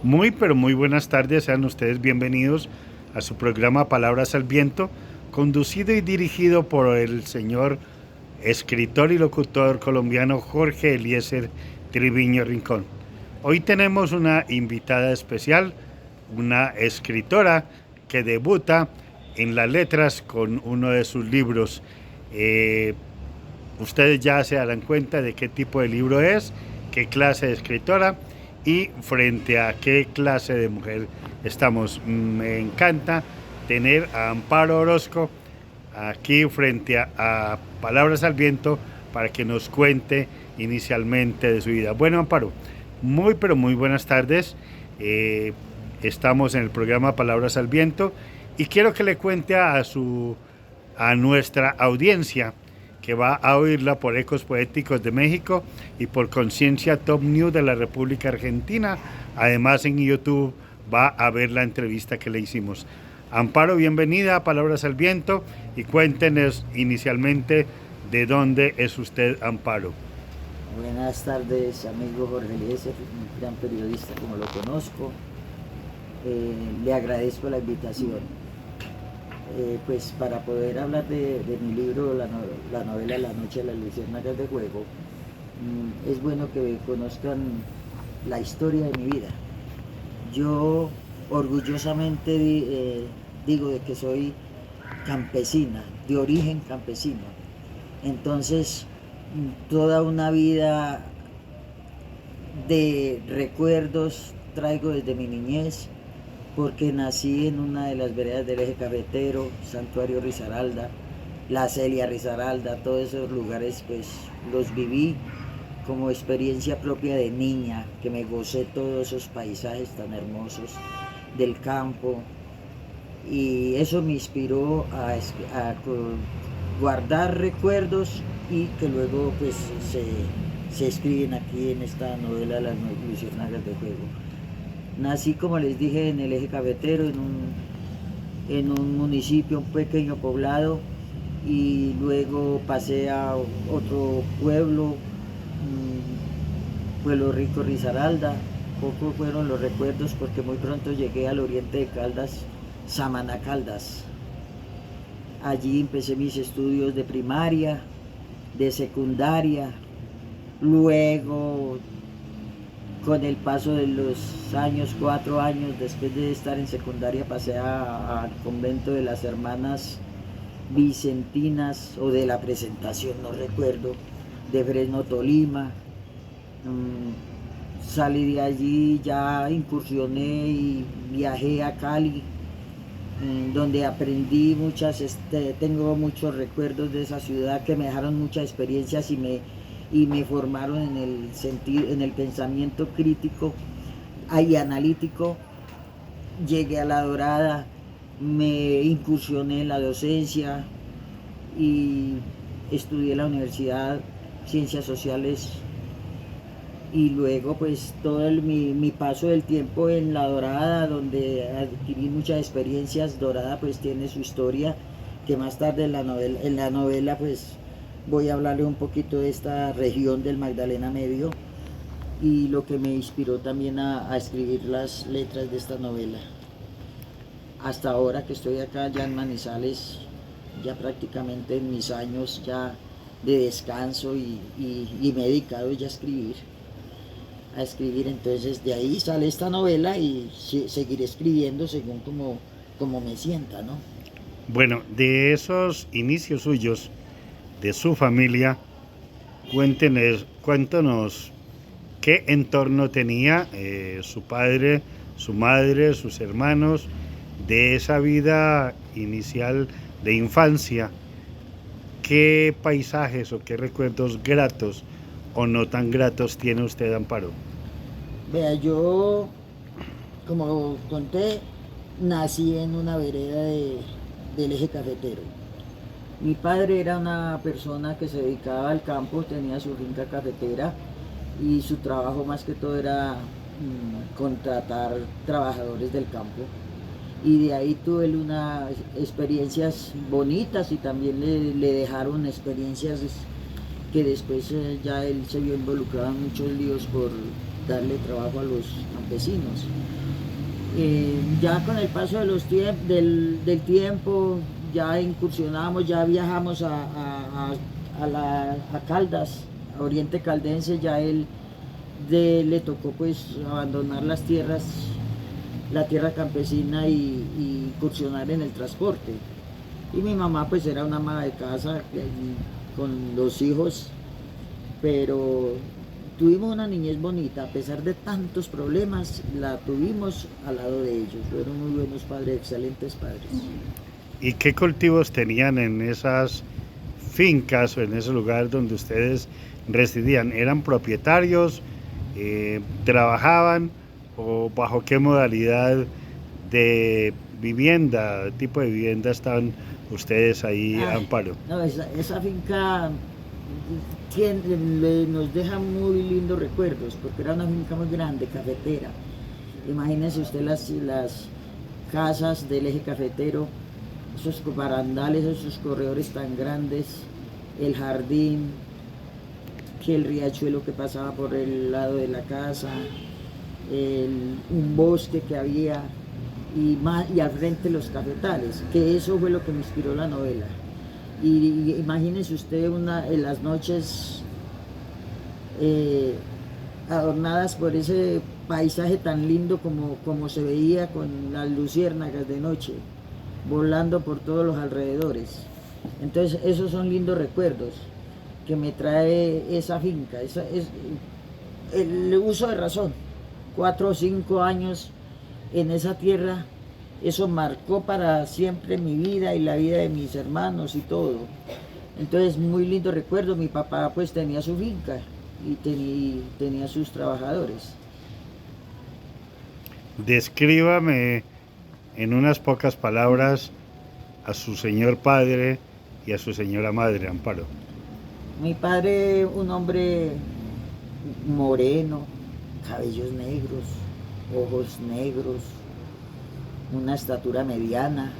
Muy, pero muy buenas tardes, sean ustedes bienvenidos a su programa Palabras al Viento, conducido y dirigido por el señor escritor y locutor colombiano Jorge Eliezer Triviño Rincón. Hoy tenemos una invitada especial, una escritora que debuta en las letras con uno de sus libros. Ustedes ya se darán cuenta de qué tipo de libro es, qué clase de escritora y frente a qué clase de mujer estamos. Me encanta tener a Amparo Orozco aquí frente a Palabras al Viento para que nos cuente inicialmente de su vida. Bueno, Amparo, muy pero muy buenas tardes. Estamos en el programa Palabras al Viento y quiero que le cuente a nuestra audiencia que va a oírla por Ecos Poéticos de México y por Conciencia Top News de la República Argentina. Además, en YouTube va a ver la entrevista que le hicimos. Amparo, bienvenida a Palabras al Viento y cuéntenos inicialmente de dónde es usted, Amparo. Buenas tardes, amigo Jorge Eliezer, un gran periodista como lo conozco. Le agradezco la invitación. Pues para poder hablar de mi libro, la novela La Noche de las Luciérnagas de Juego, es bueno que conozcan la historia de mi vida. Yo orgullosamente digo de que soy campesina, de origen campesino. Entonces, toda una vida de recuerdos traigo desde mi niñez, porque nací en una de las veredas del eje cafetero, Santuario Risaralda, la Celia Risaralda, todos esos lugares pues los viví como experiencia propia de niña, que me gocé todos esos paisajes tan hermosos del campo, y eso me inspiró a guardar recuerdos y que luego pues se escriben aquí en esta novela Las Luciérnagas de Juego. Nací, como les dije, en el eje cafetero, en un municipio, un pequeño poblado, y luego pasé a otro pueblo, Pueblo Rico, Risaralda. Pocos fueron los recuerdos porque muy pronto llegué al oriente de Caldas, Samaná Caldas. Allí empecé mis estudios de primaria, de secundaria, luego con el paso de los años, 4 años, después de estar en secundaria, pasé al convento de las hermanas Vicentinas, o de la Presentación, no recuerdo, de Fresno, Tolima. Salí de allí, ya incursioné y viajé a Cali, donde aprendí tengo muchos recuerdos de esa ciudad que me dejaron muchas experiencias y me formaron en el pensamiento crítico y analítico. Llegué a La Dorada, me incursioné en la docencia y estudié en la Universidad Ciencias Sociales, y luego pues todo mi paso del tiempo en La Dorada, donde adquirí muchas experiencias. Dorada pues tiene su historia, que más tarde en la novela pues voy a hablarle un poquito de esta región del Magdalena Medio y lo que me inspiró también a escribir las letras de esta novela. Hasta ahora que estoy acá ya en Manizales, ya prácticamente en mis años ya de descanso, y me he dedicado ya a escribir. Entonces de ahí sale esta novela y seguiré escribiendo según como me sienta, ¿no? Bueno, de esos inicios suyos, de su familia, cuéntenos qué entorno tenía su padre, su madre, sus hermanos, de esa vida inicial de infancia. ¿Qué paisajes o qué recuerdos gratos o no tan gratos tiene usted, Amparo? Vea, yo, como conté, nací en una vereda del eje cafetero. Mi padre era una persona que se dedicaba al campo, tenía su finca cafetera, y su trabajo más que todo era contratar trabajadores del campo. Y de ahí tuve unas experiencias bonitas, y también le dejaron experiencias que después ya él se vio involucrado en muchos líos darle trabajo a los campesinos. Ya con el paso de del tiempo, ya incursionamos, ya viajamos a Caldas, a Oriente Caldense, ya él le tocó pues abandonar las tierras, la tierra campesina y incursionar en el transporte. Y mi mamá pues era una ama de casa con los hijos, pero tuvimos una niñez bonita, a pesar de tantos problemas, la tuvimos al lado de ellos. Fueron muy buenos padres, excelentes padres. ¿Y qué cultivos tenían en esas fincas o en ese lugar donde ustedes residían? ¿Eran propietarios? ¿Trabajaban? ¿O bajo qué modalidad de vivienda, tipo de vivienda estaban ustedes ahí, Amparo? No, esa finca nos deja muy lindos recuerdos, porque era una finca muy grande, cafetera. Imagínense usted las casas del eje cafetero, esos barandales, esos corredores tan grandes, el jardín, que el riachuelo que pasaba por el lado de la casa, un bosque que había, y al frente los cafetales, que eso fue lo que me inspiró la novela. Y imagínese usted en las noches adornadas por ese paisaje tan lindo como se veía con las luciérnagas de noche, volando por todos los alrededores. Entonces esos son lindos recuerdos que me trae esa finca. Es el uso de razón, 4 o 5 años en esa tierra. Eso marcó para siempre mi vida y la vida de mis hermanos y todo. Entonces, muy lindo recuerdo. Mi papá pues tenía su finca y tenía sus trabajadores. Descríbame en unas pocas palabras a su señor padre y a su señora madre, Amparo. Mi padre, un hombre moreno, cabellos negros, ojos negros, una estatura mediana,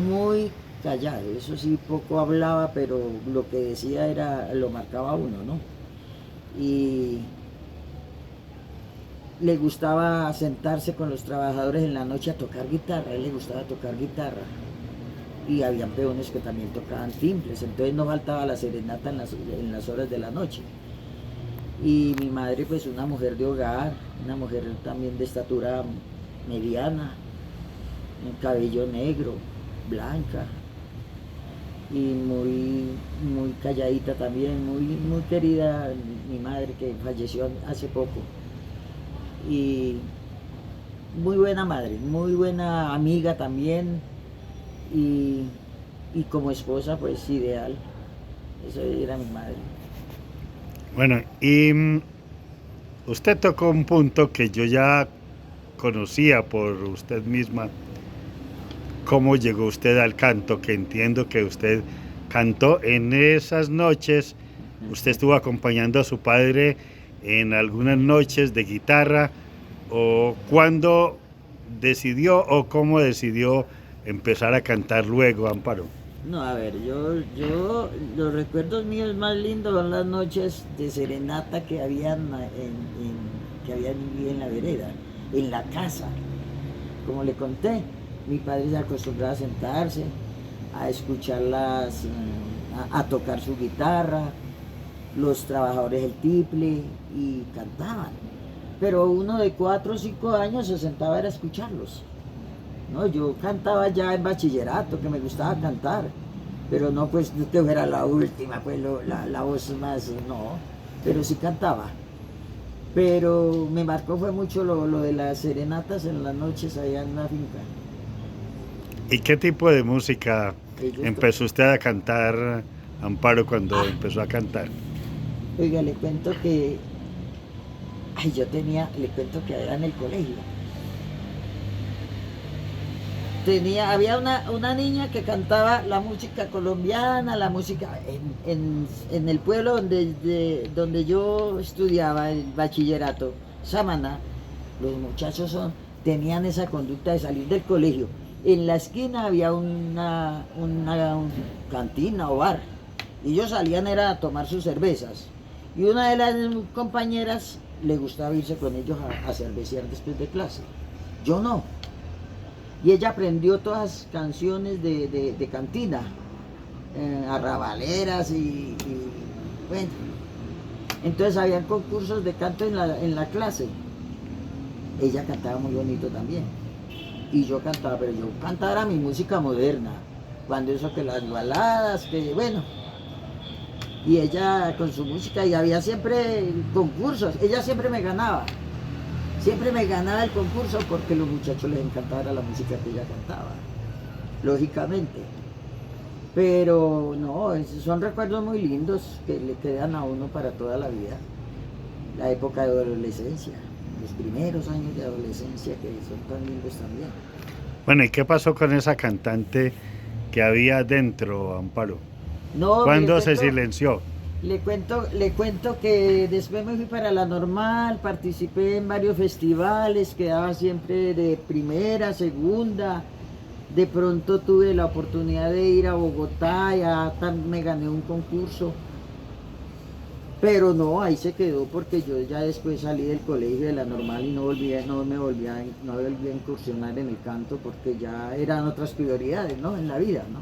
muy callado, eso sí, poco hablaba, pero lo que decía lo marcaba a uno, ¿no? Y le gustaba sentarse con los trabajadores en la noche a tocar guitarra, a él le gustaba tocar guitarra. Y habían peones que también tocaban timbres, entonces no faltaba la serenata en las horas de la noche. Y mi madre, pues una mujer de hogar, una mujer también de estatura mediana, un cabello negro, blanca, y muy calladita también, muy querida mi madre, que falleció hace poco. Y muy buena madre, muy buena amiga también, y como esposa pues ideal. Eso era mi madre. Bueno, y usted tocó un punto que yo ya conocía por usted misma. ¿Cómo llegó usted al canto? Que entiendo que usted cantó en esas noches. Usted estuvo acompañando a su padre en algunas noches de guitarra. ¿O cuándo decidió o cómo decidió empezar a cantar luego, Amparo? No, a ver, los recuerdos míos más lindos son las noches de serenata que habían en la vereda, en la casa. Como le conté, mi padre se acostumbraba a sentarse, a escucharlas, a tocar su guitarra, los trabajadores el tiple, y cantaban. Pero uno de 4 o 5 años se sentaba a escucharlos. No, yo cantaba ya en bachillerato, que me gustaba cantar, pero no pues que fuera la última, pues la voz más, no, pero sí cantaba. Pero me marcó fue mucho lo de las serenatas en las noches allá en la finca. ¿Y qué tipo de música empezó usted a cantar, Amparo, cuando empezó a cantar? Oiga, le cuento que, le cuento que era en el colegio. Había una niña que cantaba la música colombiana, la música en el pueblo donde yo estudiaba el bachillerato, Samaná. Los muchachos tenían esa conducta de salir del colegio. En la esquina había una cantina o bar, y ellos salían era a tomar sus cervezas. Y una de las compañeras le gustaba irse con ellos a cervecear después de clase. Yo no. Y ella aprendió todas las canciones de cantina, arrabaleras y bueno. Entonces habían concursos de canto en la clase. Ella cantaba muy bonito también. Y yo cantaba, pero yo cantaba era mi música moderna. Cuando eso que las baladas, que bueno. Y ella con su música, y había siempre concursos. Ella siempre me ganaba. Siempre me ganaba el concurso porque a los muchachos les encantaba la música que ella cantaba. Lógicamente. Pero no, son recuerdos muy lindos que le quedan a uno para toda la vida. La época de adolescencia, los primeros años de adolescencia que son tan lindos también. Bueno, ¿y qué pasó con esa cantante que había dentro, Amparo? No, ¿Cuándo se silenció? Le cuento que después me fui para la Normal, participé en varios festivales, quedaba siempre de primera, segunda. De pronto tuve la oportunidad de ir a Bogotá, ya me gané un concurso. Pero no, ahí se quedó porque yo ya después salí del colegio de la Normal y no volví a incursionar en el canto porque ya eran otras prioridades, ¿no? En la vida, ¿no?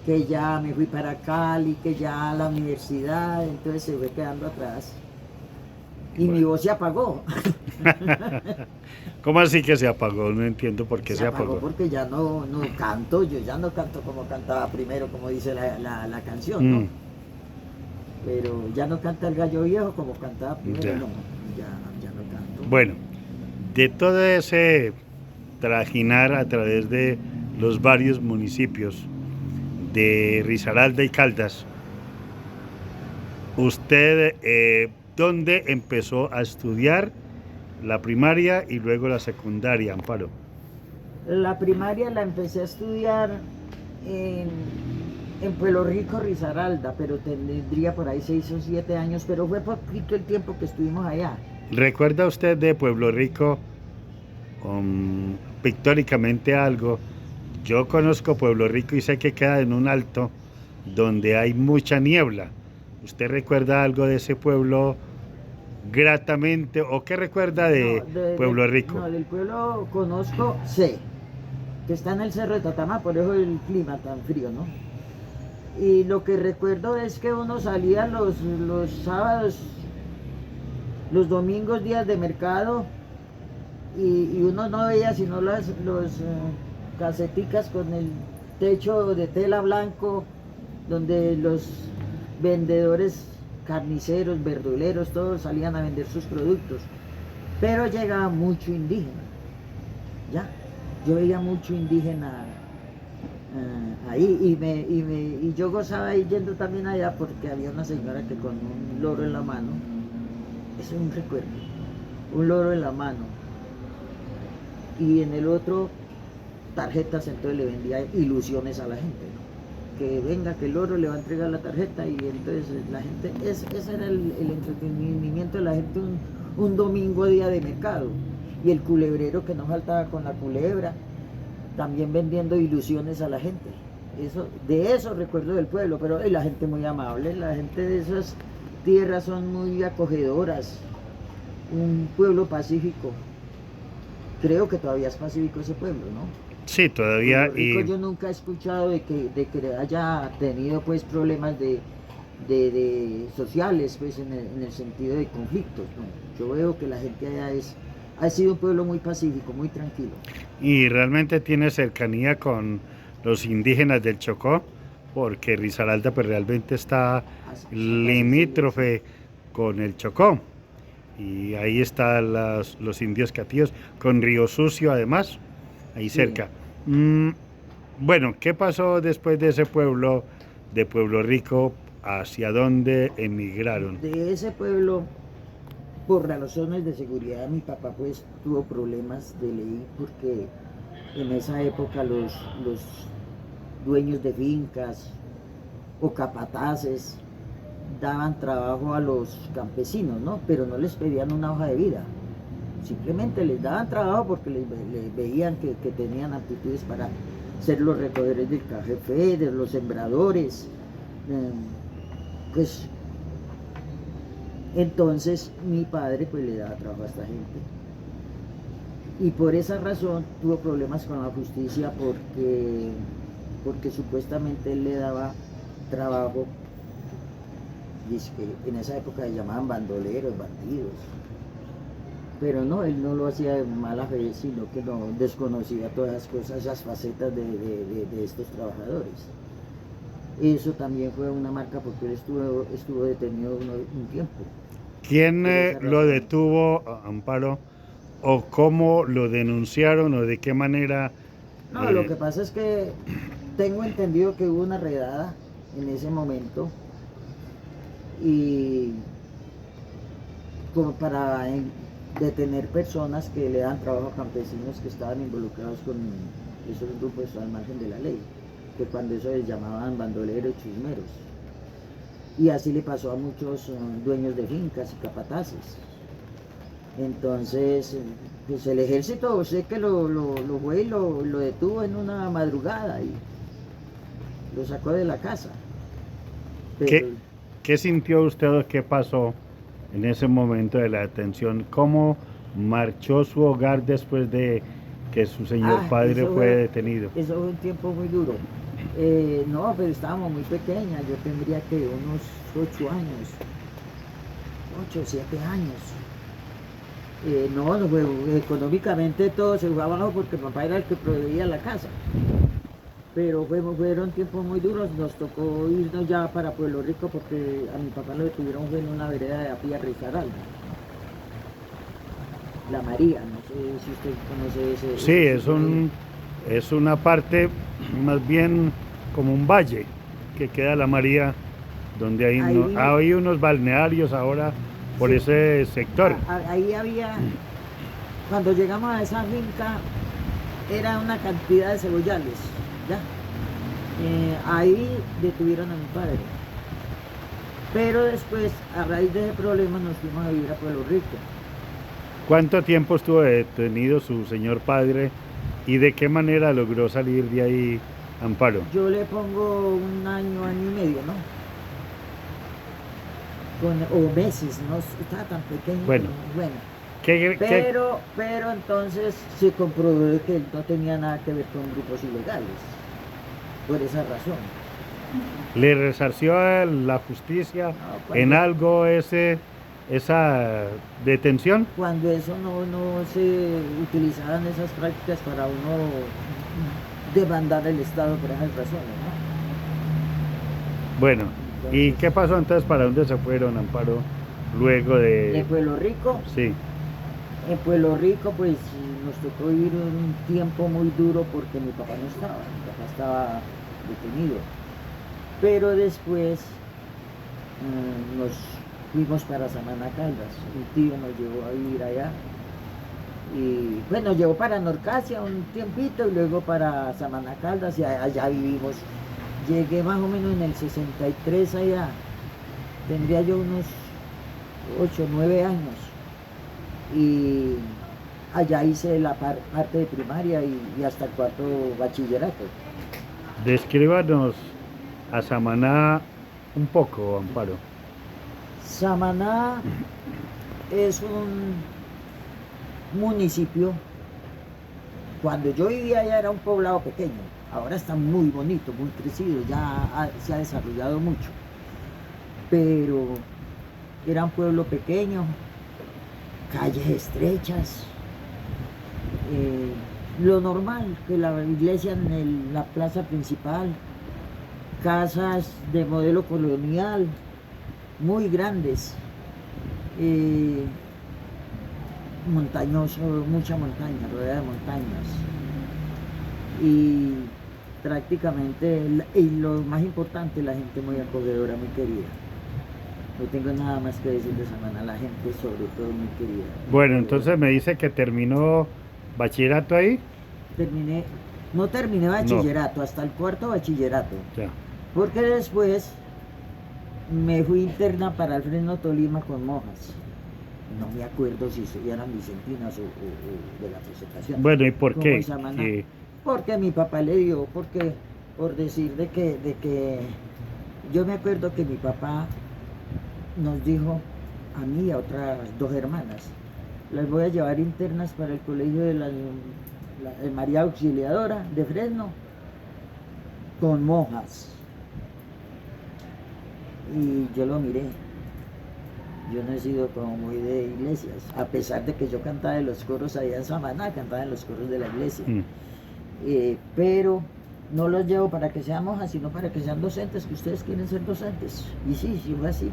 Que ya me fui para Cali, que ya la universidad, entonces se fue quedando atrás. Y bueno, mi voz se apagó. ¿Cómo así que se apagó? No entiendo por qué se apagó. Porque ya no canto, yo ya no canto como cantaba primero, como dice la canción, ¿no? Pero ya no canta el gallo viejo como cantaba primero, ya. No, ya no canto. Bueno, de todo ese trajinar a través de los varios municipios de Risaralda y Caldas, ¿usted dónde empezó a estudiar la primaria y luego la secundaria, Amparo? La primaria la empecé a estudiar en Pueblo Rico, Risaralda, pero tendría por ahí 6 o 7 años, pero fue poquito el tiempo que estuvimos allá. ¿Recuerda usted de Pueblo Rico pictóricamente algo? Yo conozco Pueblo Rico y sé que queda en un alto donde hay mucha niebla. ¿Usted recuerda algo de ese pueblo gratamente o qué recuerda de Pueblo Rico? No, del pueblo conozco, sé, que está en el cerro de Tatamá, por eso el clima tan frío, ¿no? Y lo que recuerdo es que uno salía los sábados, los domingos, días de mercado, y uno no veía sino los caseticas con el techo de tela blanco, donde los vendedores, carniceros, verduleros, todos salían a vender sus productos. Pero llegaba mucho indígena, ¿ya? Yo veía mucho indígena ahí y yo gozaba ahí yendo también allá porque había una señora que con un loro en la mano, eso es un recuerdo, un loro en la mano, y en el otro tarjetas, entonces le vendía ilusiones a la gente, ¿no? Que venga, que el loro le va a entregar la tarjeta y entonces la gente, ese era el entretenimiento de la gente un domingo día de mercado. Y el culebrero que no faltaba con la culebra, también vendiendo ilusiones a la gente. De eso recuerdo del pueblo, pero la gente muy amable, la gente de esas tierras son muy acogedoras, un pueblo pacífico. Creo que todavía es pacífico ese pueblo, ¿no? Sí, todavía. Y yo nunca he escuchado de que haya tenido pues problemas de sociales, pues en el sentido de conflictos, ¿no? Yo veo que la gente allá ha sido un pueblo muy pacífico, muy tranquilo. Y realmente tiene cercanía con los indígenas del Chocó, porque Risaralda pues realmente está limítrofe con el Chocó. Y ahí están los indios catíos, con Río Sucio además, ahí cerca. Bueno, ¿qué pasó después de ese pueblo, de Pueblo Rico? ¿Hacia dónde emigraron? De ese pueblo, por razones de seguridad, mi papá pues tuvo problemas de ley, porque en esa época los dueños de fincas o capataces daban trabajo a los campesinos, ¿no? Pero no les pedían una hoja de vida, simplemente les daban trabajo porque les veían que tenían aptitudes para ser los recogedores del café, de los sembradores, pues Entonces mi padre pues le daba trabajo a esta gente. Y por esa razón tuvo problemas con la justicia porque supuestamente él le daba trabajo, dizque en esa época se llamaban bandoleros, bandidos. Pero no, él no lo hacía de mala fe, sino que no desconocía todas las cosas, esas facetas de estos trabajadores. Eso también fue una marca porque él estuvo detenido un tiempo. ¿Quién Por esa lo razón. detuvo, Amparo? ¿O cómo lo denunciaron? ¿O de qué manera? No, lo que pasa es que tengo entendido que hubo una redada en ese momento y como para detener personas que le dan trabajo a campesinos que estaban involucrados con esos grupos al margen de la ley, que cuando eso les llamaban bandoleros, chusmeros. Y así le pasó a muchos dueños de fincas y capataces. Entonces, pues el ejército sé que lo fue y lo detuvo en una madrugada y lo sacó de la casa. Pero ¿Qué sintió usted o qué pasó en ese momento de la detención? ¿Cómo marchó su hogar después de que su señor padre fue detenido? Eso fue un tiempo muy duro. No, pero estábamos muy pequeñas, yo tendría que unos 8 años, 8 o 7 años. No, económicamente todo se fue abajo porque papá era el que proveía la casa. Pero fueron tiempos muy duros, nos tocó irnos ya para Pueblo Rico porque a mi papá lo detuvieron en una vereda de Apia Risaralda. La María, no sé si usted conoce ese. Sí, es una parte más bien como un valle que queda la María, donde hay unos balnearios ahora por sí, ese sector. Ahí había, cuando llegamos a esa finca, era una cantidad de cebollales, ¿ya? Ahí detuvieron a mi padre. Pero después, a raíz de ese problema, nos fuimos a vivir a Pueblo Rico. ¿Cuánto tiempo estuvo detenido su señor padre y de qué manera logró salir de ahí, Amparo? Yo le pongo un año, año y medio, ¿no? O meses, no estaba tan pequeño. Bueno, pero entonces se comprobó que él no tenía nada que ver con grupos ilegales, por esa razón. ¿Le resarció a la justicia en algo esa detención? Cuando eso no se utilizaban esas prácticas para uno demandar al Estado por esas razones, ¿no? Bueno, entonces, ¿y qué pasó entonces? ¿Para dónde se fueron, Amparo, luego de Pueblo Rico? Sí. En Pueblo Rico pues nos tocó vivir un tiempo muy duro porque mi papá no estaba, mi papá estaba detenido. Pero después nos fuimos para Samaná Caldas, un tío nos llevó a vivir allá. Y bueno, nos llevó para Norcasia un tiempito y luego para Samaná Caldas y allá vivimos. Llegué más o menos en el 63 allá, tendría yo unos 8 o 9 años. Y allá hice la parte de primaria y hasta el cuarto bachillerato. Descríbanos a Samaná un poco, Amparo. Samaná es un municipio, cuando yo vivía allá era un poblado pequeño, ahora está muy bonito, muy crecido, se ha desarrollado mucho, pero era un pueblo pequeño, calles estrechas, lo normal, que la iglesia en la plaza principal, casas de modelo colonial, muy grandes, montañoso, mucha montaña, rodeada de montañas. Y prácticamente, y lo más importante, la gente muy acogedora, muy querida. No tengo nada más que decir de Samaná, la gente sobre todo muy querida. Bueno, entonces me dice que terminó bachillerato ahí. No terminé bachillerato, no. Hasta el cuarto bachillerato. Ya. Porque después me fui interna para el Fresno Tolima con monjas. No me acuerdo si eran vicentinas o de la presentación. Bueno, ¿y por qué? Sí. Porque mi papá le dio, porque por decir de que yo me acuerdo que mi papá nos dijo a mí y a otras 2 hermanas. Las voy a llevar internas para el colegio de María Auxiliadora de Fresno, con monjas. Y yo lo miré. Yo no he sido como muy de iglesias, a pesar de que yo cantaba en los coros allá en Samaná, cantaba en los coros de la iglesia. Pero no los llevo para que sean monjas, sino para que sean docentes, que ustedes quieren ser docentes. Y sí, fue así.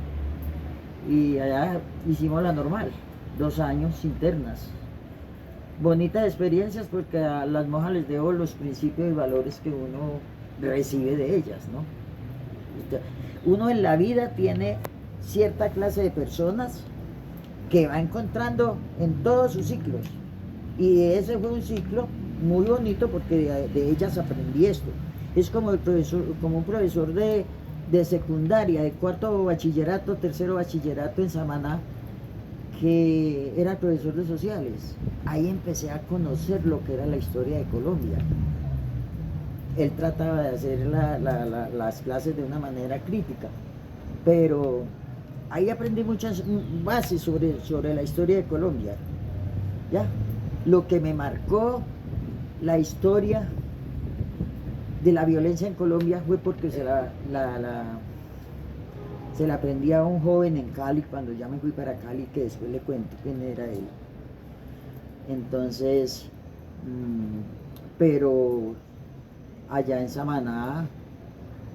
Y allá hicimos la normal, 2 años internas. Bonitas experiencias porque a las monjas les debo los principios y valores que uno recibe de ellas, ¿no? Uno en la vida tiene cierta clase de personas que va encontrando en todos sus ciclos. Y ese fue un ciclo muy bonito porque de ellas aprendí esto. Es como un profesor de secundaria, de 4º bachillerato, 3º bachillerato en Samaná, que era profesor de sociales. Ahí empecé a conocer lo que era la historia de Colombia. Él trataba de hacer las clases de una manera crítica, pero ahí aprendí muchas bases sobre la historia de Colombia. ¿Ya? Lo que me marcó la historia de la violencia en Colombia fue porque se la aprendí a un joven en Cali cuando ya me fui para Cali, que después le cuento quién era él. Entonces, pero allá en Samaná,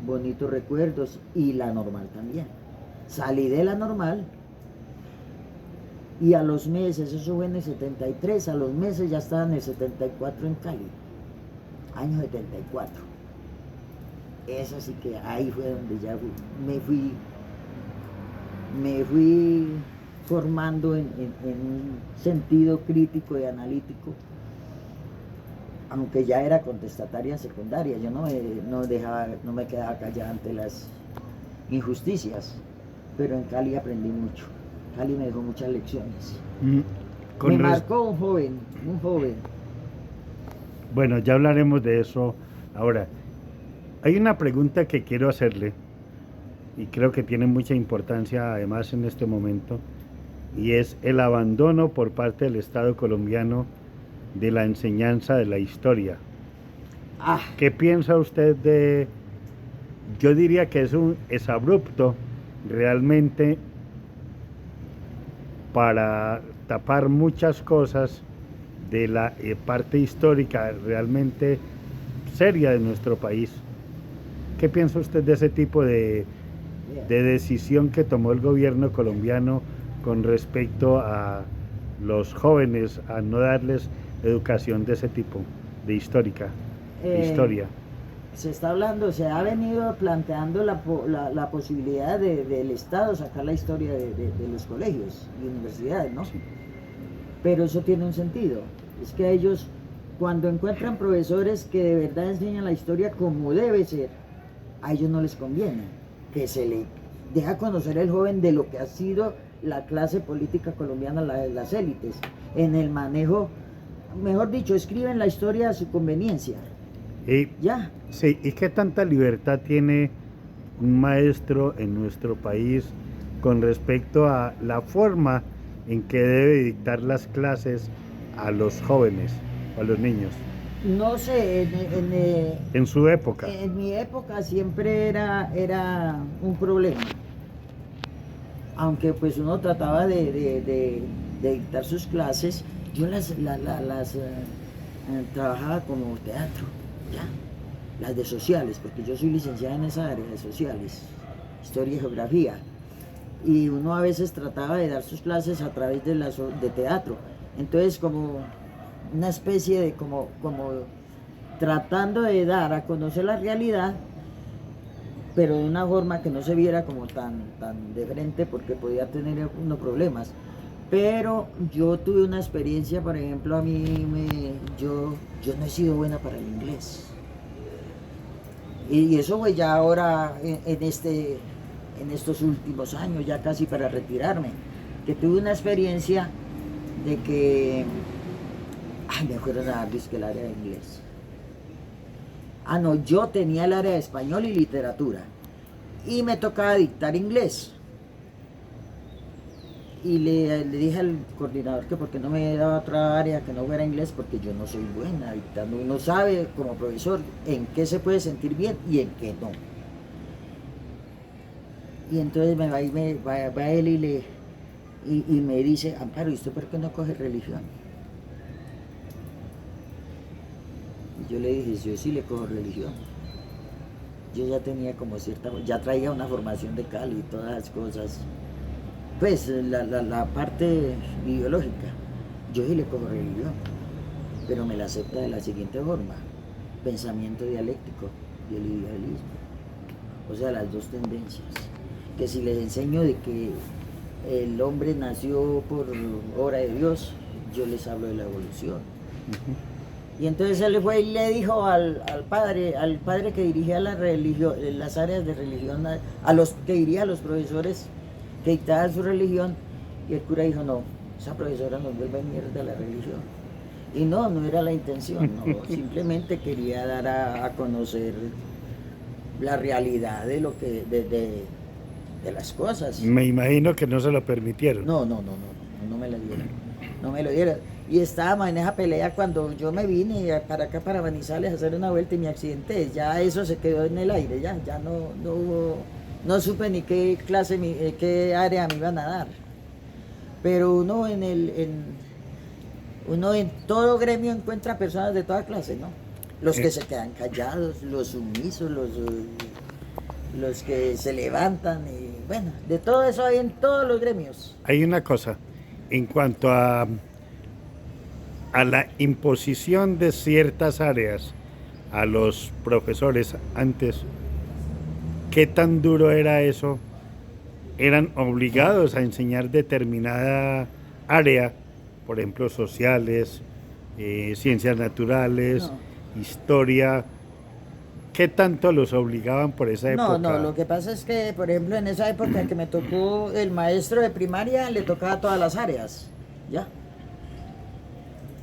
bonitos recuerdos, y la normal también. Salí de la normal y a los meses, eso fue en el 73, a los meses ya estaba en el 74 en Cali, año 74. Es así que ahí fue donde ya me fui formando en un sentido crítico y analítico, aunque ya era contestataria secundaria. Yo no me quedaba callada ante las injusticias, pero en Cali aprendí mucho. Cali me dejó muchas lecciones. Me marcó un joven. Bueno, ya hablaremos de eso ahora. Hay una pregunta que quiero hacerle y creo que tiene mucha importancia además en este momento, y es el abandono por parte del Estado colombiano de la enseñanza de la historia. ¿Qué piensa usted de...? Yo diría que es abrupto realmente para tapar muchas cosas de la parte histórica realmente seria de nuestro país. ¿Qué piensa usted de ese tipo de decisión que tomó el gobierno colombiano con respecto a los jóvenes, a no darles educación de ese tipo, de historia? Se está hablando, se ha venido planteando la posibilidad del Estado sacar la historia de los colegios y universidades, ¿no? Sí. Pero eso tiene un sentido. Es que ellos, cuando encuentran profesores que de verdad enseñan la historia como debe ser, a ellos no les conviene que se le deja conocer el joven de lo que ha sido la clase política colombiana, las élites, en el manejo, mejor dicho, escriben la historia a su conveniencia. ¿Ya? Sí, ¿y qué tanta libertad tiene un maestro en nuestro país con respecto a la forma en que debe dictar las clases a los jóvenes, a los niños? No sé, en su época. En mi época siempre era un problema. Aunque pues uno trataba de dictar sus clases, yo las trabajaba como teatro, ¿ya? Las de sociales, porque yo soy licenciada en esa área de sociales, historia y geografía. Y uno a veces trataba de dar sus clases a través de teatro. Entonces como una especie de como tratando de dar a conocer la realidad, pero de una forma que no se viera como tan de frente, porque podía tener unos problemas. Pero yo tuve una experiencia, por ejemplo, yo no he sido buena para el inglés. Y eso fue ya ahora en estos últimos años, ya casi para retirarme, que tuve una experiencia de que me fueron a dar que el área de inglés. No, yo tenía el área de español y literatura y me tocaba dictar inglés. y le dije al coordinador que por qué no me daba otra área que no fuera inglés, porque yo no soy buena. Ahorita uno sabe como profesor en qué se puede sentir bien y en qué no. Y entonces va él y me dice, Amparo, ¿y usted por qué no coge religión? Y yo le dije, yo sí le cojo religión. Yo ya tenía como ya traía una formación de Cali y todas las cosas. Pues la parte ideológica, yo sí le cojo religión, pero me la acepta de la siguiente forma: pensamiento dialéctico y el idealismo. O sea, las dos tendencias. Que si les enseño de que el hombre nació por obra de Dios, yo les hablo de la evolución. Y entonces él fue y le dijo al padre que dirigía las áreas de religión, a los que diría a los profesores que dictaban su religión, y el cura dijo, no, esa profesora nos vuelve mierda la religión. Y no era la intención, no, simplemente quería dar a conocer la realidad de lo que de las cosas. Me imagino que no se lo permitieron. No me la dieron. No me lo dieron. Y estábamos en esa pelea cuando yo me vine para acá, para Manizales, a hacer una vuelta y me accidenté. Ya eso se quedó en el aire, ya no hubo, no supe ni qué clase, qué área me iban a dar. Pero uno en todo gremio encuentra personas de toda clase, ¿no? Los que se quedan callados, los sumisos, los que se levantan, y bueno, de todo eso hay en todos los gremios. Hay una cosa, en cuanto a la imposición de ciertas áreas a los profesores antes, ¿qué tan duro era eso? ¿Eran obligados a enseñar determinada área, por ejemplo, sociales, ciencias naturales, historia? ¿Qué tanto los obligaban por esa época? No, lo que pasa es que, por ejemplo, en esa época que me tocó el maestro de primaria, le tocaba todas las áreas, ¿ya?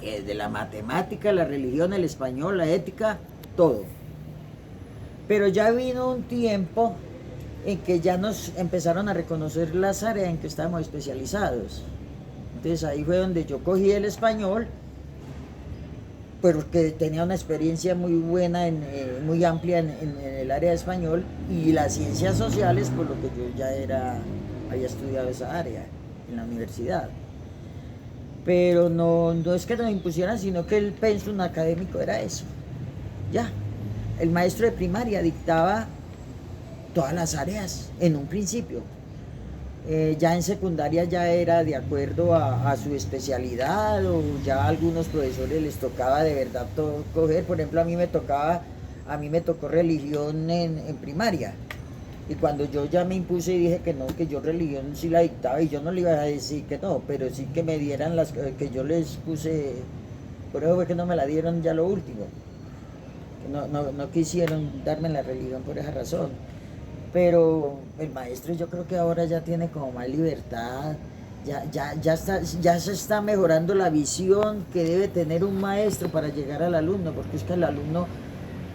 Que de la matemática, la religión, el español, la ética, todo. Pero ya vino un tiempo en que ya nos empezaron a reconocer las áreas en que estábamos especializados. Entonces ahí fue donde yo cogí el español, porque tenía una experiencia muy buena, muy amplia en el área de español, y las ciencias sociales, por lo que yo ya había estudiado esa área en la universidad. Pero no es que nos impusieran, sino que el pensum académico era eso. Ya, el maestro de primaria dictaba todas las áreas en un principio. Ya en secundaria ya era de acuerdo a su especialidad, o ya a algunos profesores les tocaba de verdad coger. Por ejemplo, a mí me tocó religión en primaria, y cuando yo ya me impuse y dije que no, que yo religión sí la dictaba, y yo no le iba a decir que no, pero sí que me dieran las que yo les puse. Por eso fue que no me la dieron ya lo último, que no quisieron darme la religión por esa razón. Pero el maestro, yo creo que ahora ya tiene como más libertad, ya se está mejorando la visión que debe tener un maestro para llegar al alumno, porque es que el alumno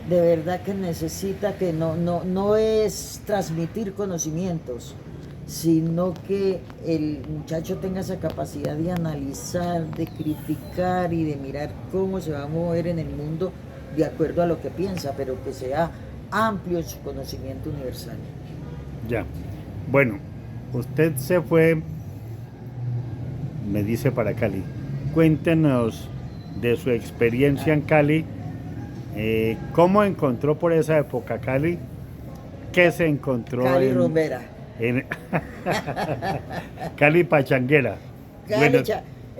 de verdad que necesita, que no es transmitir conocimientos, sino que el muchacho tenga esa capacidad de analizar, de criticar y de mirar cómo se va a mover en el mundo de acuerdo a lo que piensa, pero que sea amplio en su conocimiento universal. Ya. Bueno, usted se fue, me dice, para Cali. Cuéntenos de su experiencia en Cali. ¿Cómo encontró por esa época Cali? ¿Qué se encontró Cali rumbera. Cali pachanguera. Cali, Bueno,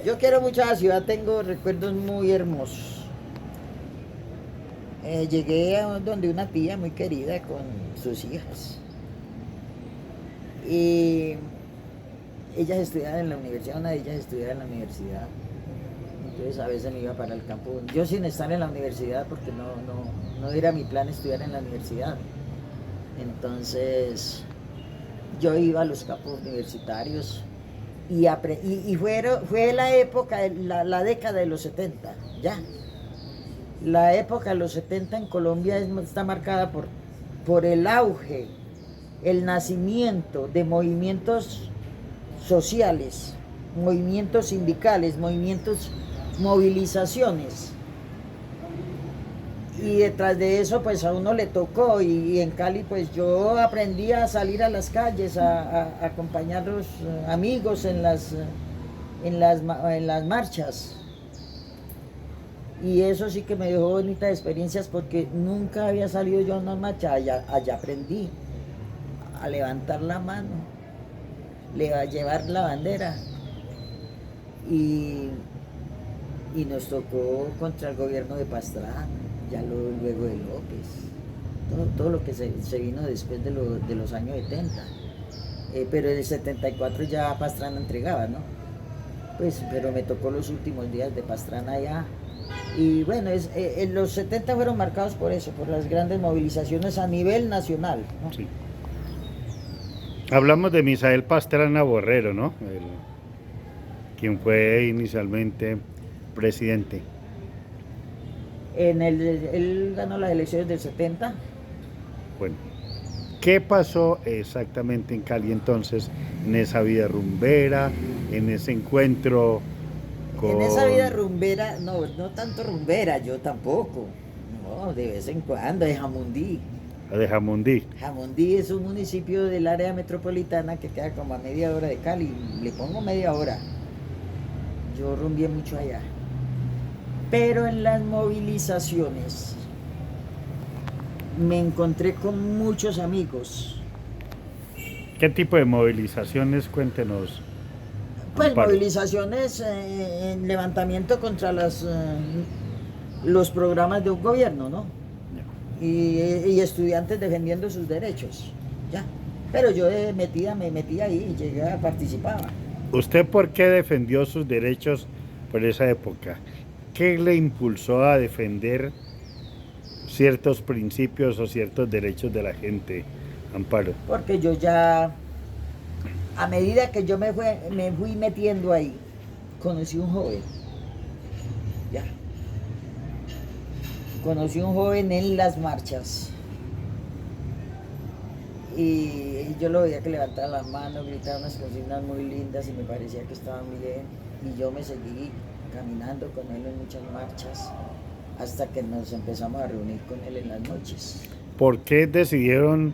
yo quiero mucho a la ciudad, tengo recuerdos muy hermosos. Llegué a donde una tía muy querida con sus hijas, y ellas estudiaban en la universidad, una de ellas estudiaba en la universidad. Entonces a veces me iba para el campo, yo sin estar en la universidad, porque no era mi plan estudiar en la universidad. Entonces yo iba a los campos universitarios y fue la época, la década de los 70, ya. La época de los 70 en Colombia está marcada por el auge, el nacimiento de movimientos sociales, movimientos sindicales, movilizaciones. Y detrás de eso pues a uno le tocó y en Cali pues yo aprendí a salir a las calles, a acompañar a los amigos en las marchas. Y eso sí que me dejó bonitas experiencias porque nunca había salido yo a una marcha, allá aprendí a levantar la mano, a llevar la bandera y nos tocó contra el gobierno de Pastrana, ya luego de López, todo lo que se vino después de los años 70, pero en el 74 ya Pastrana entregaba, ¿no? Pues, pero me tocó los últimos días de Pastrana allá. Y bueno, los 70 fueron marcados por eso, por las grandes movilizaciones a nivel nacional, ¿no? Sí. Hablamos de Misael Pastrana Borrero, ¿no? Quien fue inicialmente presidente. Él ganó las elecciones del 70. Bueno, ¿qué pasó exactamente en Cali entonces, en esa vida rumbera, en ese encuentro con... En esa vida rumbera, no tanto rumbera, yo tampoco. No, de vez en cuando, de Jamundí. De Jamundí. Jamundí es un municipio del área metropolitana que queda como a media hora de Cali. Le pongo media hora. Yo rumbié mucho allá. Pero en las movilizaciones me encontré con muchos amigos. ¿Qué tipo de movilizaciones? Cuéntenos. Pues Amparo. movilizaciones en levantamiento contra los programas de un gobierno, ¿no? Y estudiantes defendiendo sus derechos, ya. Pero yo me metí ahí y llegué a participar. ¿Usted por qué defendió sus derechos por esa época? ¿Qué le impulsó a defender ciertos principios o ciertos derechos de la gente, Amparo? Porque yo ya, a medida que yo me fui metiendo ahí, conocí un joven, ya. Conocí un joven en las marchas y yo lo veía que levantaba las manos, gritaba unas consignas muy lindas y me parecía que estaba muy bien, y yo me seguí caminando con él en muchas marchas hasta que nos empezamos a reunir con él en las noches. ¿Por qué decidieron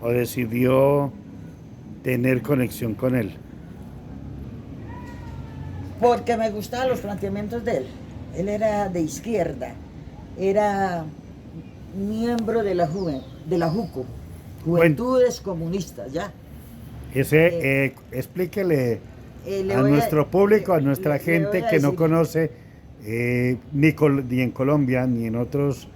o decidió tener conexión con él? Porque me gustaban los planteamientos de él. Él era de izquierda, era miembro de la JUCO, Juventudes Comunistas, ¿ya? Explíquele a nuestro público, a nuestra gente que no conoce ni en Colombia, ni en otros,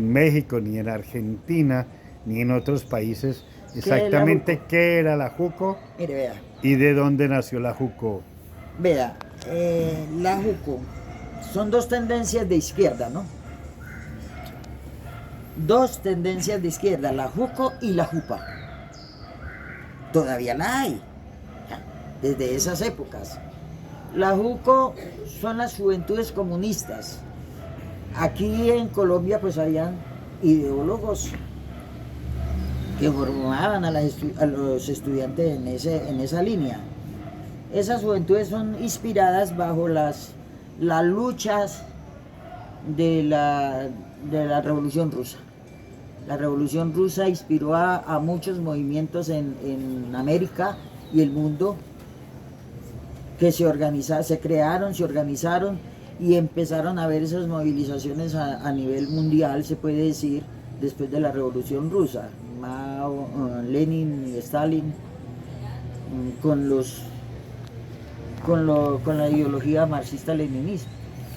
México, ni en Argentina, ni en otros países, exactamente qué era la JUCO. Mire, vea. ¿Y de dónde nació la JUCO? Vea, la JUCO son dos tendencias de izquierda, ¿no? Dos tendencias de izquierda, la JUCO y la JUPA. Todavía la hay, desde esas épocas. La JUCO son las Juventudes Comunistas. Aquí en Colombia pues habían ideólogos que formaban a los estudiantes en esa línea. Esas juventudes son inspiradas bajo las luchas de la Revolución Rusa. La Revolución Rusa inspiró a muchos movimientos en América y el mundo que se crearon, se organizaron y empezaron a ver esas movilizaciones a nivel mundial, se puede decir, después de la Revolución Rusa. Mao, Lenin y Stalin, con la ideología marxista-leninista.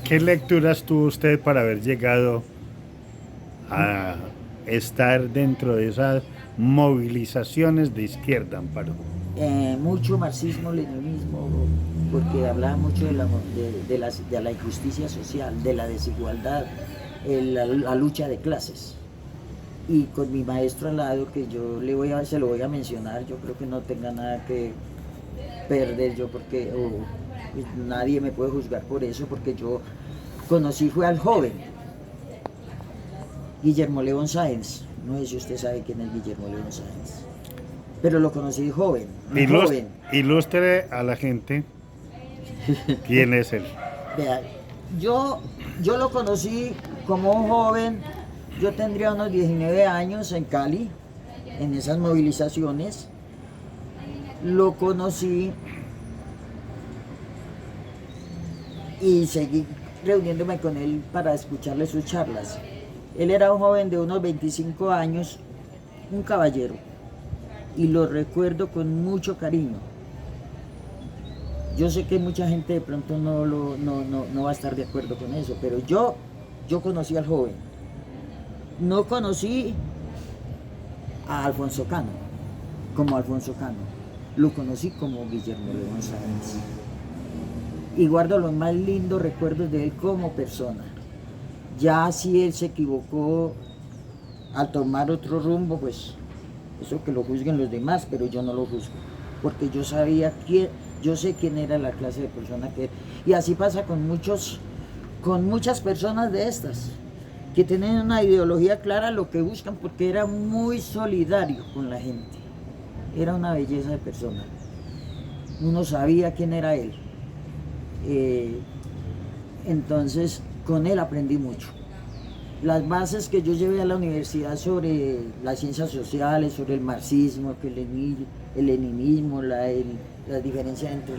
¿Qué lecturas tuvo usted para haber llegado a estar dentro de esas movilizaciones de izquierda, Amparo? Mucho marxismo-leninismo, porque hablaba mucho de la injusticia social, de la desigualdad, la lucha de clases. Y con mi maestro al lado, que yo se lo voy a mencionar, yo creo que no tenga nada que perder yo, porque nadie me puede juzgar por eso, porque yo fue al joven Guillermo León Sáenz. No sé si usted sabe quién es Guillermo León Sáenz. pero lo conocí joven, muy joven. Ilústre a la gente quién es él. Vea, yo lo conocí como un joven, yo tendría unos 19 años en Cali, en esas movilizaciones. Lo conocí y seguí reuniéndome con él para escucharle sus charlas. Él era un joven de unos 25 años, un caballero, y lo recuerdo con mucho cariño. Yo sé que mucha gente de pronto no va a estar de acuerdo con eso, pero yo conocí al joven. No conocí a Alfonso Cano, como Alfonso Cano. Lo conocí como Guillermo León Sáenz. Y guardo los más lindos recuerdos de él como persona. Ya si él se equivocó al tomar otro rumbo, pues eso que lo juzguen los demás, pero yo no lo juzgo, porque yo sabía yo sé quién era la clase de persona que era. Y así pasa con muchas personas de estas, que tienen una ideología clara lo que buscan, porque era muy solidario con la gente. Era una belleza de persona. Uno sabía quién era él. Entonces, con él aprendí mucho. Las bases que yo llevé a la universidad sobre las ciencias sociales, sobre el marxismo, el leninismo, la diferencia entre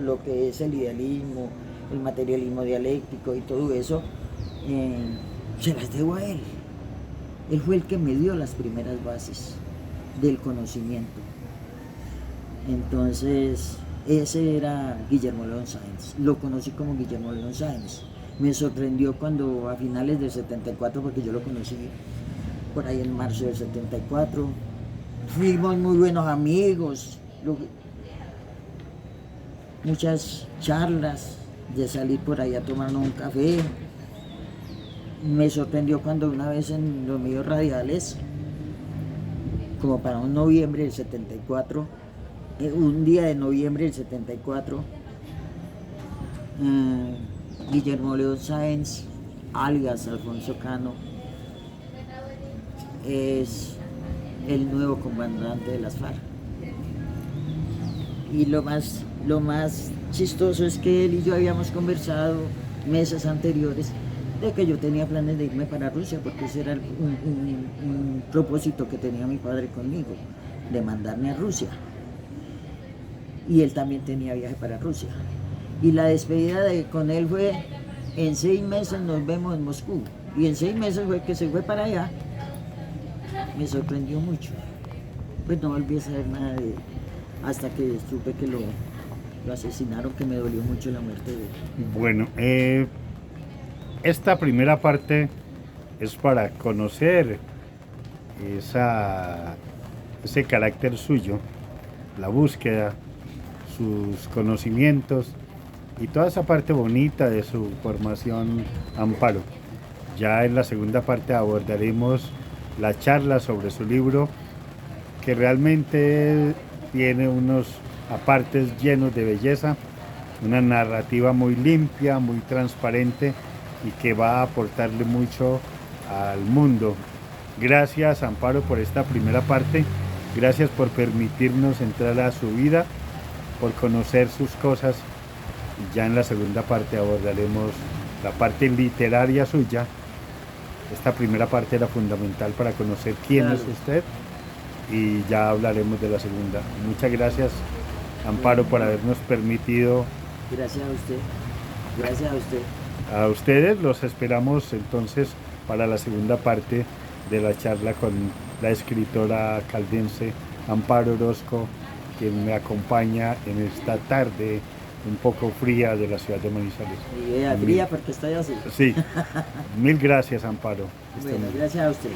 lo que es el idealismo, el materialismo dialéctico y todo eso, se las debo a él. Él fue el que me dio las primeras bases del conocimiento. Entonces, ese era Guillermo León Sáenz. Lo conocí como Guillermo León Sáenz. Me sorprendió cuando a finales del 74, porque yo lo conocí por ahí en marzo del 74, fuimos muy buenos amigos, muchas charlas, de salir por ahí a tomarnos un café. Me sorprendió cuando una vez en los medios radiales, como para un noviembre del 74, un día de noviembre del 74, Guillermo León Sáenz, alias Alfonso Cano, es el nuevo comandante de las FARC. Y lo más chistoso es que él y yo habíamos conversado meses anteriores de que yo tenía planes de irme para Rusia, porque ese era un propósito que tenía mi padre conmigo, de mandarme a Rusia. Y él también tenía viaje para Rusia. Y la despedida con él fue: en 6 meses nos vemos en Moscú. Y en 6 meses fue que se fue para allá. Me sorprendió mucho. Pues no volví a saber nada de él, hasta que supe que lo asesinaron, que me dolió mucho la muerte de él. Bueno, esta primera parte es para conocer ese carácter suyo, la búsqueda, sus conocimientos y toda esa parte bonita de su formación, Amparo. Ya en la segunda parte abordaremos la charla sobre su libro, que realmente tiene unos apartes llenos de belleza, una narrativa muy limpia, muy transparente y que va a aportarle mucho al mundo. Gracias, Amparo, por esta primera parte. Gracias por permitirnos entrar a su vida, por conocer sus cosas. Y ya en la segunda parte abordaremos la parte literaria suya. Esta primera parte era fundamental para conocer quién es usted, y ya hablaremos de la segunda. Muchas gracias, Amparo, por habernos permitido. Gracias a usted. Gracias a usted. A ustedes los esperamos entonces para la segunda parte de la charla con la escritora caldense Amparo Orozco, quien me acompaña en esta tarde un poco fría de la ciudad de Manizales. Fría porque estoy así. Sí. Mil gracias, Amparo. Bueno, gracias a usted.